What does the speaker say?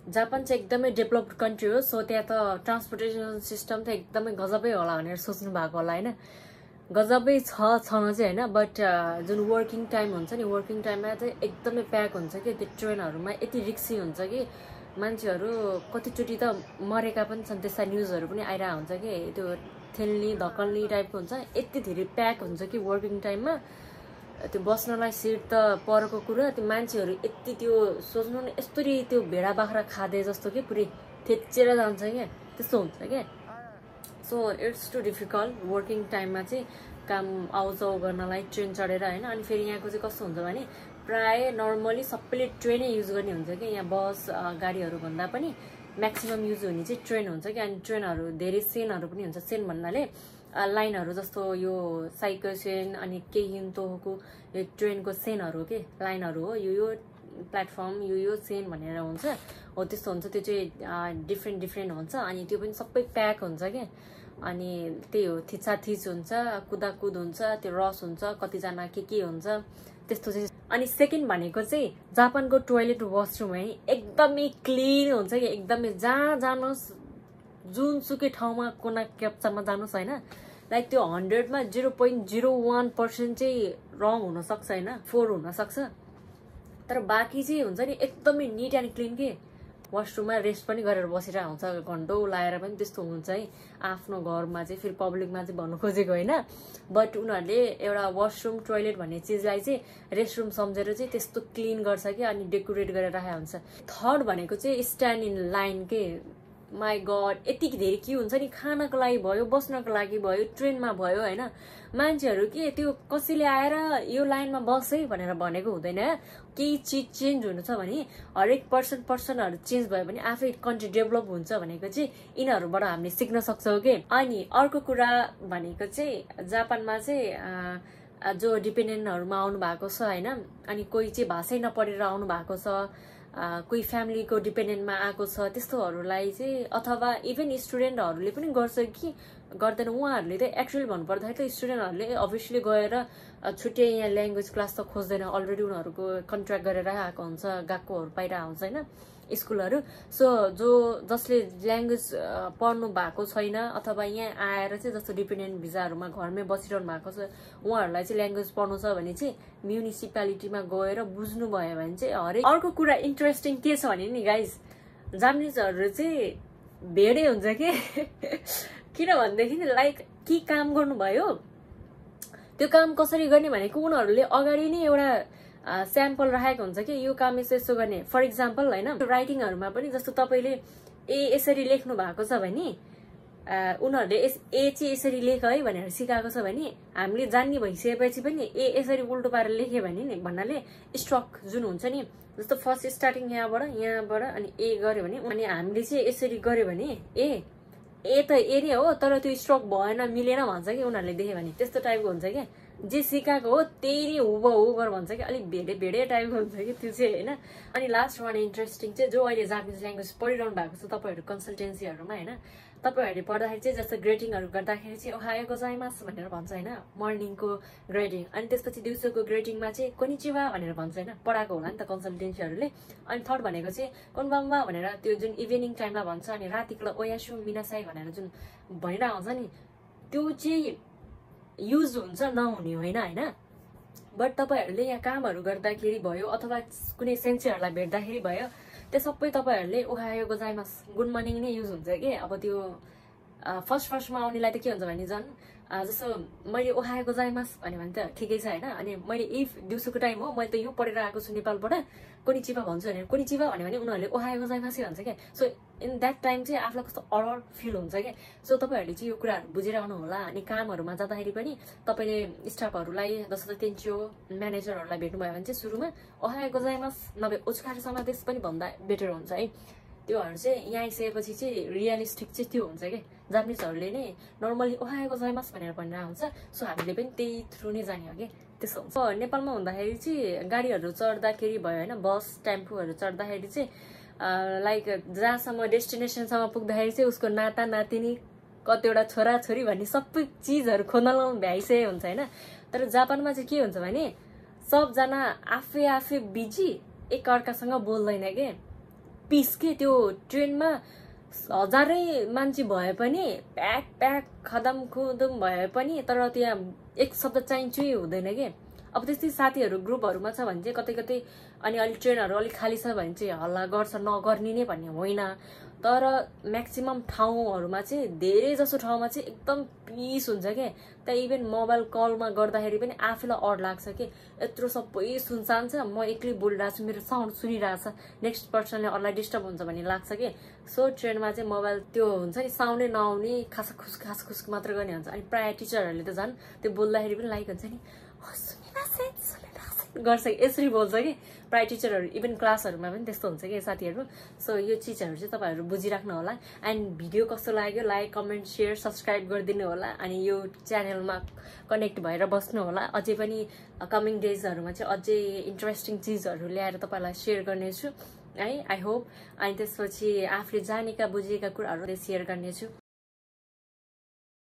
Japan चाहिँ एकदमै developed country हो, सो त्यहाँ त ट्रान्सपोर्टेसन सिस्टम त एकदमै गजबै होला भनेर सोच्नु भएको होला होइन। गजबै छन चाहिँ होइन, बट जुन वर्किङ टाइम हुन्छ नि, वर्किङ टाइममा चाहिँ एकदमै प्याक हुन्छ कि त्यो ट्रेनहरूमा, यति रिक्सी हुन्छ कि मान्छेहरू कतिचोटि त मरेका पनि छन्, त्यस्ता न्युजहरू पनि आइरहेको हुन्छ कि त्यो थेल्ने धकल्ने टाइपको हुन्छ, यति धेरै प्याक हुन्छ कि वर्किङ टाइममा त्यो बस्नलाई सिट त परको कुरा, त्यो मान्छेहरू यति त्यो सोच्नु न यस्तरी त्यो भेडा बाख्रा खाँदै जस्तो कि पुरै थेच्चेर जान्छ क्या, त्यस्तो हुन्छ क्या। So it's too difficult working टाइममा चाहिँ काम आउजाउ गर्नलाई ट्रेन चढेर होइन। अनि फेरि यहाँको चाहिँ कस्तो हुन्छ भने प्राय नर्मली सबैले ट्रेनै युज गर्ने हुन्छ कि, यहाँ बस गाडीहरू भन्दा पनि म्याक्सिमम युज हुने चाहिँ ट्रेन हुन्छ कि। अनि ट्रेनहरू धेरै सेनहरू पनि हुन्छ, सेन भन्नाले लाइनहरू जस्तो यो साइकल सेन अनि केही तोहको यो ट्रेनको सेनहरू के लाइनहरू हो, यो प्लेटफर्म यो सेन भनेर हुन्छ हो, त्यस्तो हुन्छ। त्यो चाहिँ डिफ्रेन्ट हुन्छ अनि त्यो पनि सबै प्याक हुन्छ क्या। अनि त्यही हो, थिचाथिच हुन्छ, कुदाकुद हुन्छ, त्यो रस हुन्छ, कतिजना के हुन्छ त्यस्तो चाहिँ। अनि सेकेन्ड भनेको चाहिँ जापानको टोयलेट वासरुम है एकदमै क्लिन हुन्छ कि, एकदमै जहाँ जानुहोस् जुनसुकै ठाउँमा कुना केप्चामा जानुहोस् होइन, लाइक त्यो 100मा 0.01% चाहिँ रङ हुनसक्छ होइन, 4 हुनसक्छ, तर बाँकी चाहिँ हुन्छ नि एकदमै निट एन्ड क्लिन के। वासरुममा रेस्ट पनि गरेर बसिरहेको हुन्छ, घन्टौँ लाएर पनि त्यस्तो हुन्छ है। आफ्नो घरमा चाहिँ फेरि पब्लिकमा चाहिँ भन्नु खोजेको होइन, बट उनीहरूले एउटा वासरुम टोयलेट भन्ने चिजलाई चाहिँ रेस्टरुम सम्झेर चाहिँ त्यस्तो क्लिन गर्छ कि, अनि डेकोरेट गरेर राखेको हुन्छ। थर्ड भनेको चाहिँ स्ट्यान्ड इन लाइन के, माई गड यति धेरै के हुन्छ नि, खानको लागि भयो, बस्नको लागि भयो, ट्रेनमा भयो होइन, मान्छेहरू के त्यो कसैले आएर यो लाइनमा बस है भनेर भनेको हुँदैन। केही चिज चेन्ज हुनु छ भने हरेक पर्सनहरू चेन्ज भयो भने आफै कन्ट्री डेभलप हुन्छ भनेको चाहिँ यिनीहरूबाट हामीले सिक्न सक्छौँ कि। अनि अर्को कुरा भनेको चाहिँ जापानमा चाहिँ जो डिपेन्डेन्टहरूमा आउनु भएको छ होइन, अनि कोही चाहिँ भाषै नपढेर आउनु भएको छ, कोही फ्यामिलीको डिपेन्डेन्टमा आएको छ, त्यस्तोहरूलाई चाहिँ अथवा इभन स्टुडेन्टहरूले पनि गर्छ कि गर्दैन, उहाँहरूले त एक्चुअली भन्नुपर्दाखेरि त स्टुडेन्टहरूले अभियसली गएर छुट्टै यहाँ ल्याङ्ग्वेज क्लास त खोज्दैन, अलरेडी उनीहरूको कन्ट्र्याक्ट गरेर आएको हुन्छ, गएकोहरू पाइरहेको हुन्छ होइन स्कुलहरू। सो जसले ल्याङ्ग्वेज पढ्नु भएको छैन अथवा यहाँ आएर चाहिँ जस्तो डिपेन्डेन्ट भिजाहरूमा घरमै बसिरहनु भएको छ, उहाँहरूलाई चाहिँ ल्याङ्ग्वेज पढ्नु छ भने चाहिँ म्युनिसिपालिटीमा गएर बुझ्नुभयो भने चाहिँ हरेक। अर्को कुरा इन्ट्रेस्टिङ के छ भने नि गाइज, जापानिजहरू चाहिँ भेडै हुन्छ कि किनभनेदेखि लाइक के काम गर्नुभयो त्यो काम कसरी गर्ने भनेको उनीहरूले अगाडि नै एउटा स्याम्पल राखेको हुन्छ कि यो काम यसो गर्ने। फर इक्जाम्पल होइन राइटिङहरूमा पनि जस्तो तपाईँले यसरी लेख्नु भएको छ भने उनीहरूले चाहिँ यसरी लेख है भनेर सिकाएको छ भने हामीले जान्ने भइसकेपछि पनि यसरी उल्टो पारेर लेख्यो भने नि भन्नाले स्ट्रोक जुन हुन्छ नि, जस्तो फर्स्ट स्टार्टिङ यहाँबाट अनि गर्यो भने, अनि हामीले चाहिँ यसरी गर्यो भने त नै हो तर त्यो स्ट्रोक भएन मिलेन भन्छ कि उनीहरूले देख्यो भने, त्यस्तो टाइपको हुन्छ क्या। जे सिकाएको हो त्यही नै हुबहु गर भन्छ कि, अलिक भेडे टाइपको हुन्छ कि त्यो चाहिँ होइन। अनि लास्ट वान इन्ट्रेस्टिङ चाहिँ जो अहिले जापानिज ल्याङ्ग्वेज पढिरहनु भएको छ तपाईँहरू कन्सल्टेन्सीहरूमा होइन, तपाईँहरूले पढ्दाखेरि चाहिँ जस्तो ग्रेटिङहरू गर्दाखेरि चाहिँ ओहायो गोजाइमास भनेर भन्छ होइन, मर्निङको ग्रेटिङ, अनि त्यसपछि दिउँसोको ग्रेटिङमा चाहिँ कोनिचिवा भनेर भन्छ होइन, पढाएको होला नि त कन्सल्टेन्सीहरूले। अनि थर्ड भनेको चाहिँ कोनबाङ्बा भनेर त्यो जुन इभिनिङ टाइममा भन्छ, अनि रातिको ओयासु मिनासाई भनेर जुन भनिरहेको हुन्छ नि त्यो चाहिँ युज हुन्छ नहुने होइन। बट तपाईँहरूले यहाँ कामहरू गर्दाखेरि भयो अथवा कुनै सेन्सीहरूलाई भेट्दाखेरि भयो, त्यो सबै तपाईँहरूले ओहायो गोजाइमास गुड मर्निङ नै युज हुन्छ कि। अब त्यो फर्स्टमा आउनेलाई त के हुन्छ भने झन् जस्तो मैले ओहायो गोजाइमास भन्यो भने त ठिकै छ होइन, अनि मैले इफ दिउँसोको टाइम हो मैले त यो पढेर आएको छु नेपालबाट कोनिचिवा भन्छु भने कोनिचिवा भन्यो भने उनीहरूले ओहायो गोजाइमासै भन्छ क्या। सो इन द्याट टाइम चाहिँ आफूलाई कस्तो अडर फिल हुन्छ क्या। सो तपाईँहरूले चाहिँ यो कुराहरू बुझेर आउनु होला। अनि कामहरूमा जाँदाखेरि पनि तपाईँले स्टाफहरूलाई जस्तो तेन्चियो म्यानेजरहरूलाई भेट्नुभयो भने चाहिँ सुरुमा ओहायो गोजाइमास नभए ओछुकारेसम्म त्यस पनि भन्दा बेटर हुन्छ है। त्योहरू चाहिँ यहाँ आइसकेपछि चाहिँ रियलिस्टिक चाहिँ त्यो हुन्छ क्या, जापानिजहरूले नै नर्मली ओहायो गोजाइमास भनेर भनिरहेको हुन्छ। सो हामीले पनि त्यही थ्रु नै जाने हो कि त्यस्तो हुन्छ। नेपालमा हुँदाखेरि चाहिँ गाडीहरू चढ्दाखेरि भयो होइन, बस टेम्पोहरू चढ्दाखेरि चाहिँ लाइक जहाँसम्म डेस्टिनेसनसम्म पुग्दाखेरि चाहिँ उसको नाता नातिनी कतिवटा छोराछोरी भन्ने सबै चिजहरू खोज्न लाउनु भ्याइसकेको हुन्छ होइन। तर जापानमा चाहिँ के हुन्छ भने सबजना आफै बिजी, एकअर्कासँग बोल्दैन के। पिस के त्यो ट्रेनमा हजारै मान्छे भए पनि प्याक प्याक खदम खुदम भए पनि तर त्यहाँ एक शब्द चाहिन्छै हुँदैन के अब त्यस्तै साथीहरू ग्रुपहरूमा छ भने चाहिँ कतै कतै अनि अलिक ट्रेनहरू अलिक खाली छ भने चाहिँ हल्ला गर्छ नगर्ने नै भन्ने होइन तर म्याक्सिमम ठाउँहरूमा चाहिँ धेरै जसो ठाउँमा चाहिँ एकदम पिस हुन्छ के त्यहाँ इभन मोबाइल कलमा गर्दाखेरि पनि आफैलाई अड लाग्छ कि यत्रो सबै सुनसान छ म एक्लै बोलिरहेको छु मेरो साउन्ड सुनिरहेछ नेक्स्ट पर्सनले अरूलाई डिस्टर्ब हुन्छ भन्ने लाग्छ कि सो ट्रेनमा चाहिँ मोबाइल त्यो हुन्छ नि साउन्डै नआउने खासखुस मात्र गर्ने हुन्छ अनि प्रायः टिचरहरूले त झन् त्यो बोल्दाखेरि पनि लाइक हुन्छ नि गर्छ यसरी बोल्छ कि प्रायः टिचरहरू इभन क्लासहरूमा पनि त्यस्तो हुन्छ कि साथीहरू सो यो चिजहरू चाहिँ तपाईँहरू बुझिराख्नु होला एन्ड भिडियो कस्तो लाग्यो लाइक कमेन्ट सेयर सब्सक्राइब गरिदिनु होला अनि यो च्यानलमा कनेक्ट भएर बस्नु होला अझै पनि कमिङ डेजहरूमा चाहिँ अझै इन्ट्रेस्टिङ चिजहरू ल्याएर तपाईँलाई सेयर गर्नेछु है आई होप अनि त्यसपछि आफूले जानेका बुझेका कुराहरू सेयर गर्नेछु